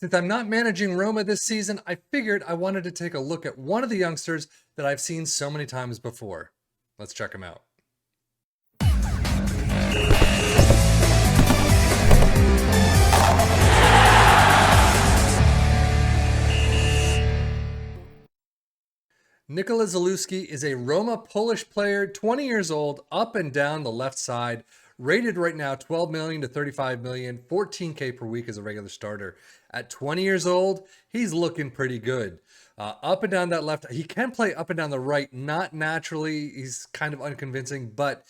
Since I'm not managing Roma this season, I figured I wanted to take a look at one of the youngsters that I've seen so many times before. Let's check him out. Nicola Zalewski is a Roma Polish player, 20 years old, up and down the left side, rated right now 12 million to 35 million, 14K per week as a regular starter. At 20 years old, he's looking pretty good. Up and down that left, he can play up and down the right, not naturally. He's kind of unconvincing, but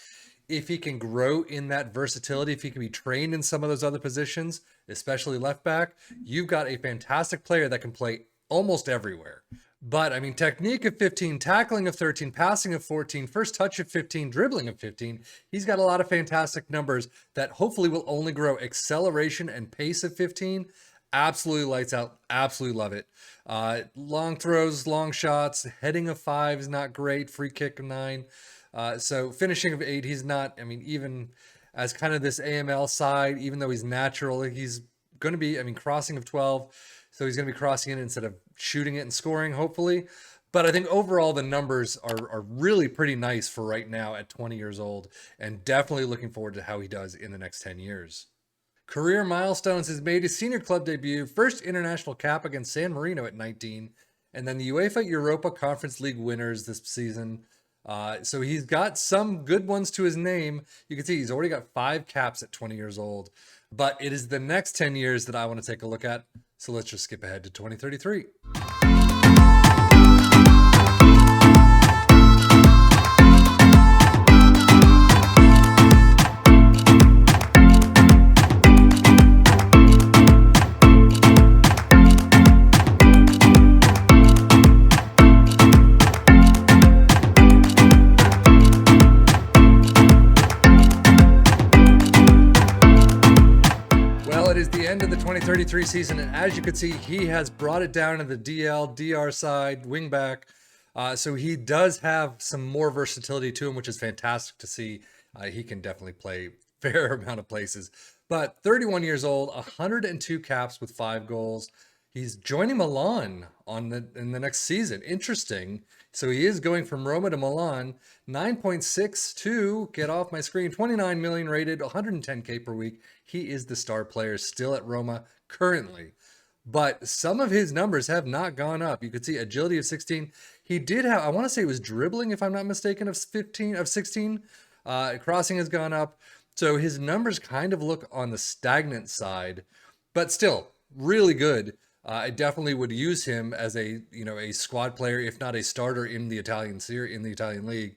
if he can grow in that versatility, if he can be trained in some of those other positions, especially left back, you've got a fantastic player that can play almost everywhere. But I mean, technique of 15, tackling of 13, passing of 14, first touch of 15, dribbling of 15. He's got a lot of fantastic numbers that hopefully will only grow. Acceleration and pace of 15, absolutely lights out. Absolutely love it. Long throws, long shots, heading of 5 is not great. Free kick of 9. So finishing of 8, he's not, I mean, even as kind of this AML side, even though he's natural, he's going to be, I mean, crossing of 12. So he's going to be crossing it instead of shooting it and scoring, hopefully. But I think overall the numbers are really pretty nice for right now at 20 years old, and definitely looking forward to how he does in the next 10 years. Career milestones: has made his senior club debut, first international cap against San Marino at 19, and then the UEFA Europa Conference League winners this season. So he's got some good ones to his name. You can see he's already got 5 caps at 20 years old. But it is the next 10 years that I want to take a look at. So let's just skip ahead to 2033. End of the 2033 season, and as you can see, he has brought it down to the DR side, wing back. So he does have some more versatility to him, which is fantastic to see. He can definitely play a fair amount of places. But 31 years old, 102 caps with 5 goals. He's joining Milan in the next season. Interesting. So he is going from Roma to Milan. 9.62, get off my screen, 29 million rated, 110K per week. He is the star player still at Roma currently. But some of his numbers have not gone up. You could see agility of 16. He did have, I want to say it was dribbling, if I'm not mistaken, of 16. Crossing has gone up. So his numbers kind of look on the stagnant side, but still really good. I definitely would use him as a squad player, if not a starter in the Italian league.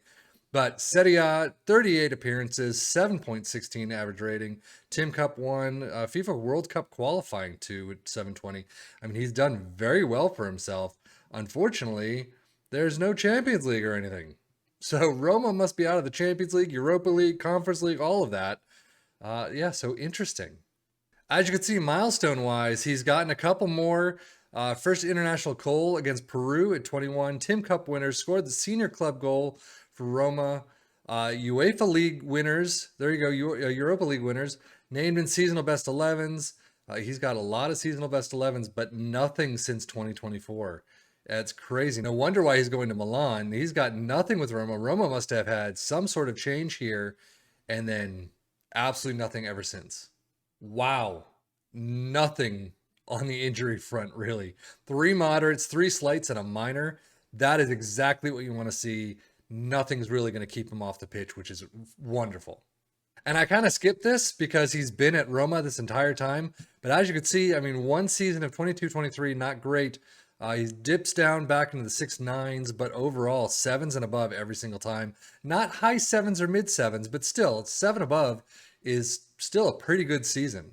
But Serie A, 38 appearances, 7.16 average rating. Tim Cup 1, FIFA World Cup qualifying 2 at 720. I mean, he's done very well for himself. Unfortunately, there's no Champions League or anything. So Roma must be out of the Champions League, Europa League, Conference League, all of that. So interesting. As you can see, milestone-wise, he's gotten a couple more. First international goal against Peru at 21. Tim Cup winners, scored the senior club goal for Roma. UEFA League winners. There you go, Europa League winners. Named in seasonal best 11s. He's got a lot of seasonal best 11s, but nothing since 2024. It's crazy. No wonder why he's going to Milan. He's got nothing with Roma. Roma must have had some sort of change here, and then absolutely nothing ever since. Wow. Nothing on the injury front, really. 3 moderates, 3 slights, and a minor. That is exactly what you want to see. Nothing's really going to keep him off the pitch, which is wonderful. And I kind of skipped this because he's been at Roma this entire time. But as you can see, I mean, one season of 22-23, not great. He dips down back into the 6-9s, but overall 7s and above every single time. Not high 7s or mid 7s, but still 7 above is still a pretty good season.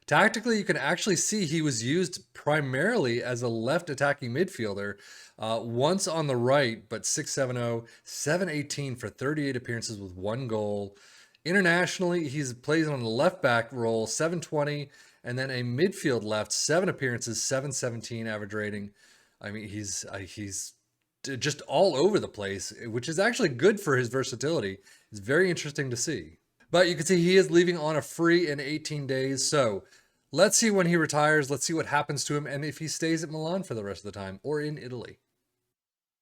Tactically, you can actually see he was used primarily as a left attacking midfielder, once on the right, but 6'7", 7'18" for 38 appearances with 1 goal. Internationally, he's plays on the left back role, 7'20", and then a midfield left, 7 appearances, 7'17" average rating. I mean, he's just all over the place, which is actually good for his versatility. It's very interesting to see. But you can see he is leaving on a free in 18 days. So Let's see when he retires. Let's see what happens to him and if he stays at Milan for the rest of the time or in Italy.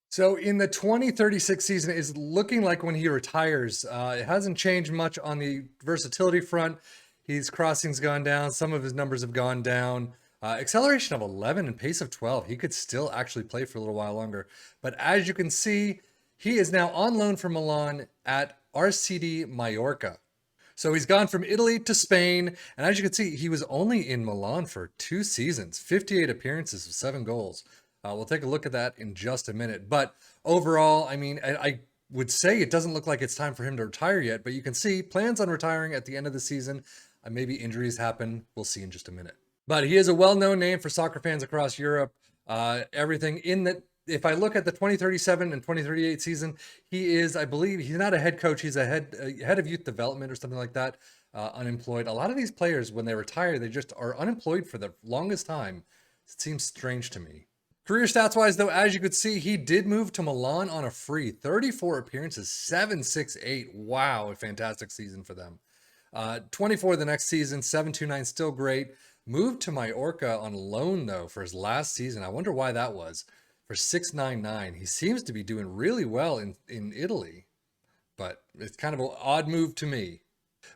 So in the 2036 season is looking like when he retires. It hasn't changed much on the versatility front. His crossing's gone down. Some of his numbers have gone down. Acceleration of 11 and pace of 12. He could still actually play for a little while longer. But as you can see, he is now on loan from Milan at RCD Mallorca. So he's gone from Italy to Spain. And as you can see, he was only in Milan for 2 seasons, 58 appearances with 7 goals. We'll take a look at that in just a minute. But overall, I mean, I would say it doesn't look like it's time for him to retire yet, but you can see plans on retiring at the end of the season. Maybe injuries happen. We'll see in just a minute. But he is a well-known name for soccer fans across Europe. Everything in that. If I look at the 2037 and 2038 season, he is, I believe, he's not a head coach. He's a head of youth development or something like that, unemployed. A lot of these players, when they retire, they just are unemployed for the longest time. It seems strange to me. Career stats-wise, though, as you could see, he did move to Milan on a free. 34 appearances, 768. Wow, a fantastic season for them. 24 the next season, 729, still great. Moved to Mallorca on loan, though, for his last season. I wonder why that was. For 699. He seems to be doing really well in Italy, but it's kind of an odd move to me.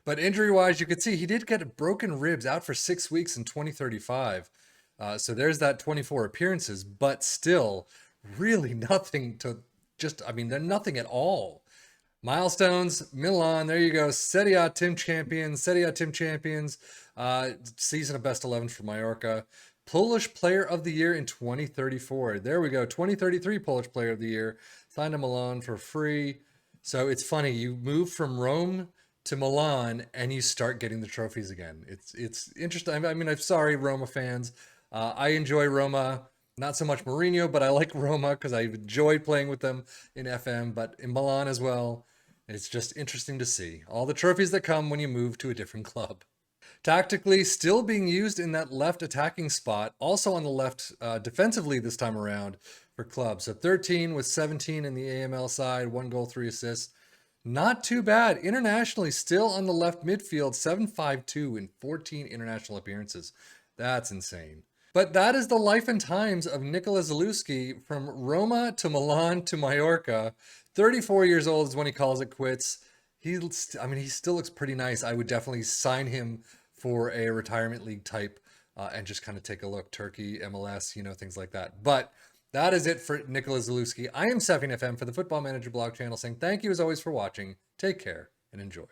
But injury-wise, you could see he did get broken ribs, out for 6 weeks in 2035. So there's that 24 appearances, but still really nothing to they're nothing at all. Milestones, Milan, there you go. Serie A Team Champions, season of best 11 for Mallorca. Polish Player of the Year in 2034. There we go. 2033 Polish Player of the Year. Signed to Milan for free. So it's funny. You move from Rome to Milan and you start getting the trophies again. It's interesting. I mean, I'm sorry, Roma fans. I enjoy Roma. Not so much Mourinho, but I like Roma because I enjoyed playing with them in FM, but in Milan as well. It's just interesting to see all the trophies that come when you move to a different club. Tactically, still being used in that left attacking spot, also on the left defensively this time around for clubs. So 13 with 17 in the AML side, 1 goal, 3 assists. Not too bad. Internationally, still on the left midfield, 7.52 in 14 international appearances. That's insane. But that is the life and times of Nicola Zalewski from Roma to Milan to Mallorca. 34 years old is when he calls it quits. He still looks pretty nice. I would definitely sign him for a retirement league type and just kind of take a look. Turkey, MLS, things like that. But that is it for Nicola Zalewski. I am Sefin FM for the Football Manager blog channel saying thank you as always for watching. Take care and enjoy.